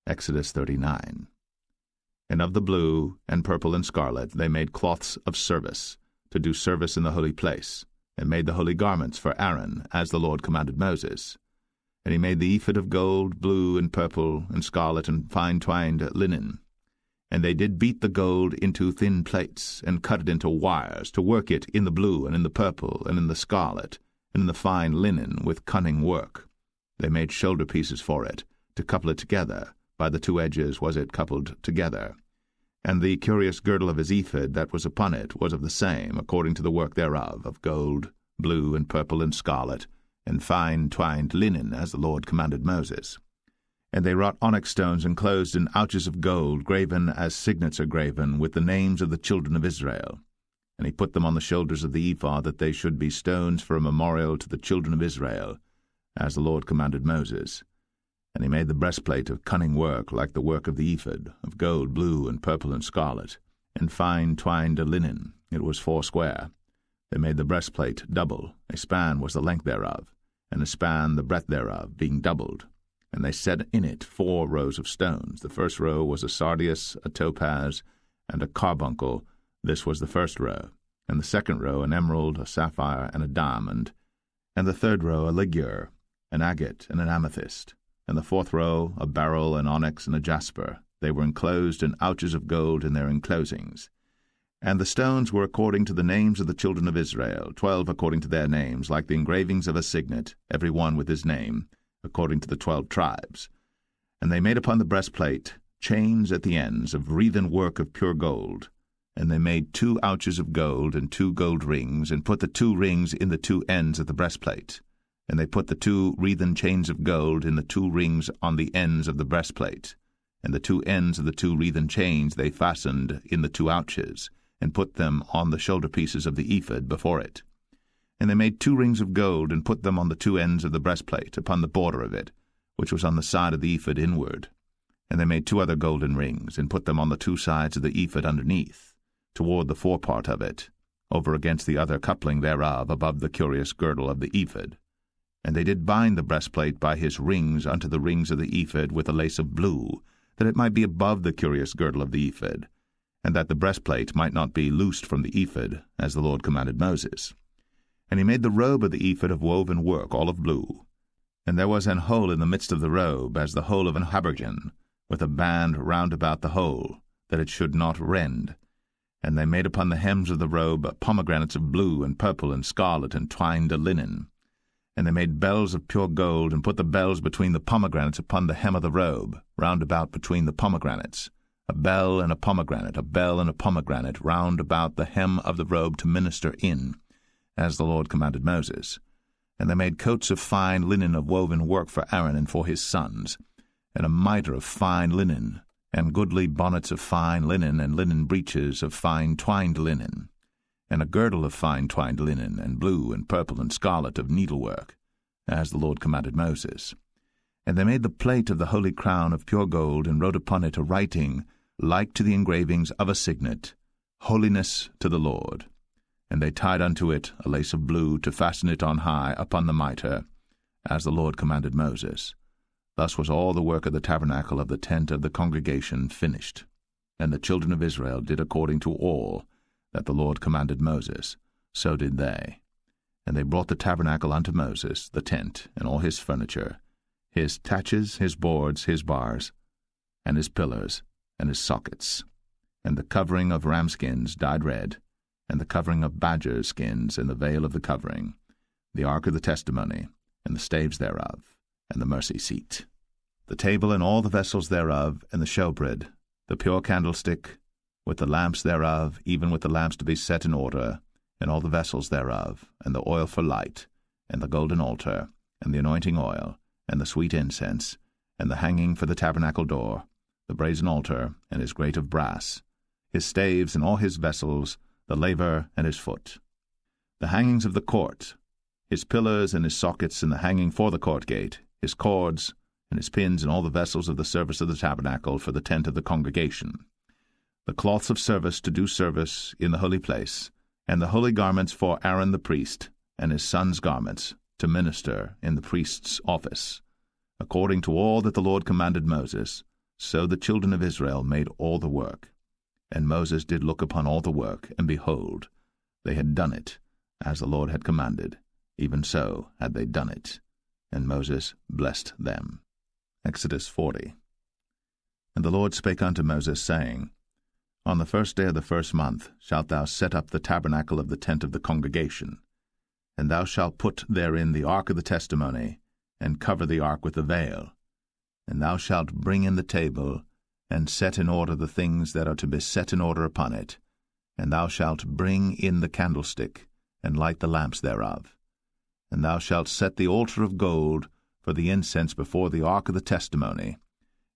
Exodus 39. And of the blue, and purple, and scarlet they made cloths of service, to do service in the holy place, and made the holy garments for Aaron, as the Lord commanded Moses. And he made the ephod of gold, blue, and purple, and scarlet, and fine-twined linen. And they did beat the gold into thin plates, and cut it into wires, to work it in the blue, and in the purple, and in the scarlet, and in the fine linen, with cunning work. They made shoulder pieces for it, to couple it together. By the two edges was it coupled together. And the curious girdle of his ephod that was upon it was of the same, according to the work thereof, of gold, blue, and purple, and scarlet, and fine twined linen, as the Lord commanded Moses. And they wrought onyx stones enclosed in ouches of gold, graven as signets are graven, with the names of the children of Israel. And he put them on the shoulders of the ephod, that they should be stones for a memorial to the children of Israel, as the Lord commanded Moses. And he made the breastplate of cunning work, like the work of the ephod, of gold, blue, and purple, and scarlet, and fine twined linen. It was foursquare. They made the breastplate double. A span was the length thereof, and a span the breadth thereof, being doubled. And they set in it 4 rows of stones. The first row was a sardius, a topaz, and a carbuncle. This was the first row. And the second row an emerald, a sapphire, and a diamond. And the third row a ligure, an agate, and an amethyst. And the fourth row a beryl, an onyx, and a jasper. They were enclosed in ouches of gold in their enclosings. And the stones were according to the names of the children of Israel, 12 according to their names, like the engravings of a signet, every one with his name, according to the 12 tribes. And they made upon the breastplate chains at the ends of wreathen work of pure gold. And they made 2 ouches of gold and 2 gold rings, and put the 2 rings in the 2 ends of the breastplate. And they put the 2 wreathen chains of gold in the 2 rings on the ends of the breastplate. And the 2 ends of the 2 wreathen chains they fastened in the 2 ouches, and put them on the shoulder pieces of the ephod before it. And they made 2 rings of gold, and put them on the 2 ends of the breastplate, upon the border of it, which was on the side of the ephod inward. And they made 2 other golden rings, and put them on the 2 sides of the ephod underneath, toward the forepart of it, over against the other coupling thereof, above the curious girdle of the ephod. And they did bind the breastplate by his rings unto the rings of the ephod with a lace of blue, that it might be above the curious girdle of the ephod, and that the breastplate might not be loosed from the ephod, as the Lord commanded Moses. And he made the robe of the ephod of woven work, all of blue. And there was an hole in the midst of the robe, as the hole of an habergeon, with a band round about the hole, that it should not rend. And they made upon the hems of the robe pomegranates of blue and purple and scarlet and twined linen. And they made bells of pure gold, and put the bells between the pomegranates upon the hem of the robe, round about between the pomegranates, a bell and a pomegranate, a bell and a pomegranate, round about the hem of the robe to minister in, as the Lord commanded Moses. And they made coats of fine linen of woven work for Aaron and for his sons, and a mitre of fine linen, and goodly bonnets of fine linen, and linen breeches of fine twined linen, and a girdle of fine twined linen, and blue and purple and scarlet of needlework, as the Lord commanded Moses. And they made the plate of the holy crown of pure gold, and wrote upon it a writing like to the engravings of a signet, Holiness to the Lord. And they tied unto it a lace of blue, to fasten it on high upon the mitre, as the Lord commanded Moses. Thus was all the work of the tabernacle of the tent of the congregation finished. And the children of Israel did according to all that the Lord commanded Moses, so did they. And they brought the tabernacle unto Moses, the tent, and all his furniture, his taches, his boards, his bars, and his pillars, and his sockets, and the covering of ram skins dyed red, and the covering of badger skins, and the veil of the covering, the ark of the testimony, and the staves thereof, and the mercy seat, the table and all the vessels thereof, and the showbread, the pure candlestick, with the lamps thereof, even with the lamps to be set in order, and all the vessels thereof, and the oil for light, and the golden altar, and the anointing oil, and the sweet incense, and the hanging for the tabernacle door, the brazen altar, and his grate of brass, his staves and all his vessels, the laver and his foot, the hangings of the court, his pillars and his sockets, and the hanging for the court gate, his cords, and his pins, and all the vessels of the service of the tabernacle for the tent of the congregation, the cloths of service to do service in the holy place, and the holy garments for Aaron the priest, and his sons' garments, to minister in the priest's office, according to all that the Lord commanded Moses, So the children of Israel made all the work. And Moses did look upon all the work, and behold, they had done it, as the Lord had commanded, even so had they done it. And Moses blessed them. Exodus 40. And the Lord spake unto Moses, saying, On the 1st day of the 1st month shalt thou set up the tabernacle of the tent of the congregation, and thou shalt put therein the ark of the testimony, and cover the ark with a veil. And thou shalt bring in the table, and set in order the things that are to be set in order upon it. And thou shalt bring in the candlestick, and light the lamps thereof. And thou shalt set the altar of gold for the incense before the ark of the testimony,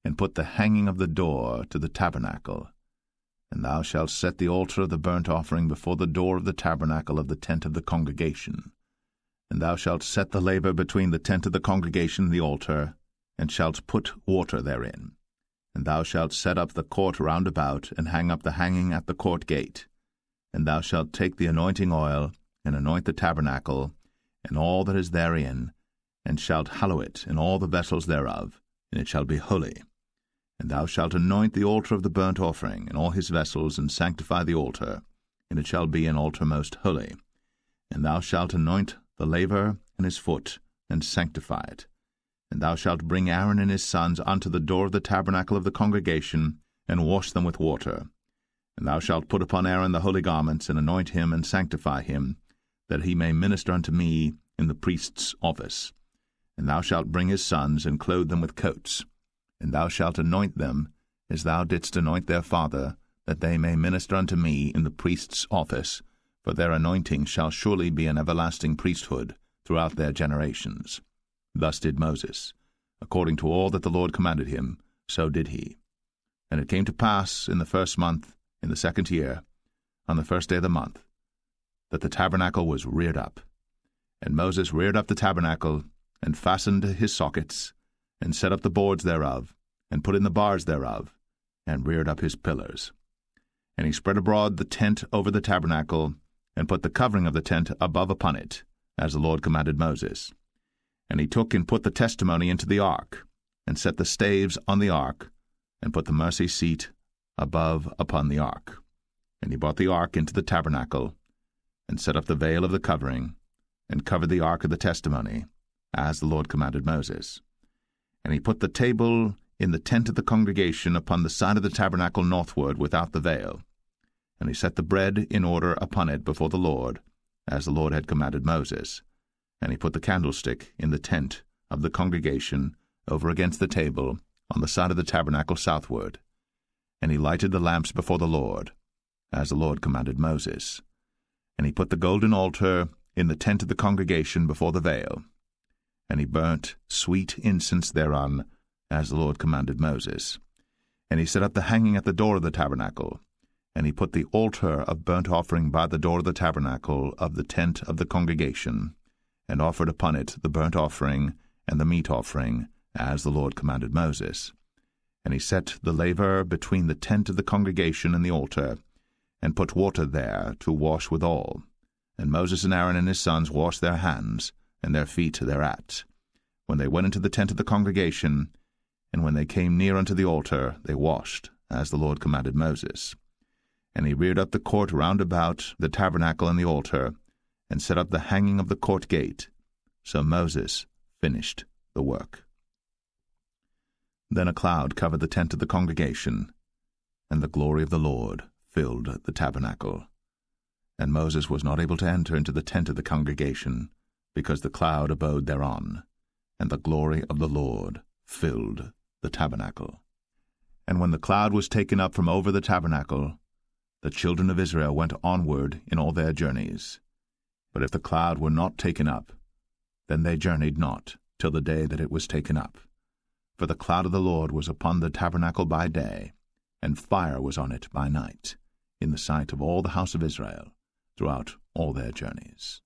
and put the hanging of the door to the tabernacle. And thou shalt set the altar of the burnt offering before the door of the tabernacle of the tent of the congregation. And thou shalt set the laver between the tent of the congregation and the altar, and shalt put water therein. And thou shalt set up the court round about, and hang up the hanging at the court gate. And thou shalt take the anointing oil, and anoint the tabernacle, and all that is therein, and shalt hallow it in all the vessels thereof, and it shall be holy. And thou shalt anoint the altar of the burnt offering, and all his vessels, and sanctify the altar, and it shall be an altar most holy. And thou shalt anoint the laver and his foot, and sanctify it. And thou shalt bring Aaron and his sons unto the door of the tabernacle of the congregation, and wash them with water. And thou shalt put upon Aaron the holy garments, and anoint him, and sanctify him, that he may minister unto me in the priest's office. And thou shalt bring his sons, and clothe them with coats. And thou shalt anoint them, as thou didst anoint their father, that they may minister unto me in the priest's office, for their anointing shall surely be an everlasting priesthood throughout their generations. Thus did Moses. According to all that the Lord commanded him, so did he. And it came to pass in the 1st month, in the 2nd year, on the 1st day of the month, that the tabernacle was reared up. And Moses reared up the tabernacle, and fastened his sockets, and set up the boards thereof, and put in the bars thereof, and reared up his pillars. And he spread abroad the tent over the tabernacle, and put the covering of the tent above upon it, as the Lord commanded Moses. And he took and put the testimony into the ark, and set the staves on the ark, and put the mercy seat above upon the ark. And he brought the ark into the tabernacle, and set up the veil of the covering, and covered the ark of the testimony, as the Lord commanded Moses. And he put the table in the tent of the congregation upon the side of the tabernacle northward without the veil. And he set the bread in order upon it before the Lord, as the Lord had commanded Moses. And he put the candlestick in the tent of the congregation over against the table on the side of the tabernacle southward. And he lighted the lamps before the Lord, as the Lord commanded Moses. And he put the golden altar in the tent of the congregation before the veil. And he burnt sweet incense thereon, as the Lord commanded Moses. And he set up the hanging at the door of the tabernacle. And he put the altar of burnt offering by the door of the tabernacle of the tent of the congregation, and offered upon it the burnt offering and the meat offering, as the Lord commanded Moses. And he set the laver between the tent of the congregation and the altar, and put water there to wash withal. And Moses and Aaron and his sons washed their hands, and their feet thereat, when they went into the tent of the congregation, and when they came near unto the altar, they washed, as the Lord commanded Moses. And he reared up the court round about the tabernacle and the altar, and set up the hanging of the court gate. So Moses finished the work. Then a cloud covered the tent of the congregation, and the glory of the Lord filled the tabernacle. And Moses was not able to enter into the tent of the congregation, because the cloud abode thereon, and the glory of the Lord filled the tabernacle. And when the cloud was taken up from over the tabernacle, the children of Israel went onward in all their journeys. But if the cloud were not taken up, then they journeyed not till the day that it was taken up. For the cloud of the Lord was upon the tabernacle by day, and fire was on it by night, in the sight of all the house of Israel, throughout all their journeys.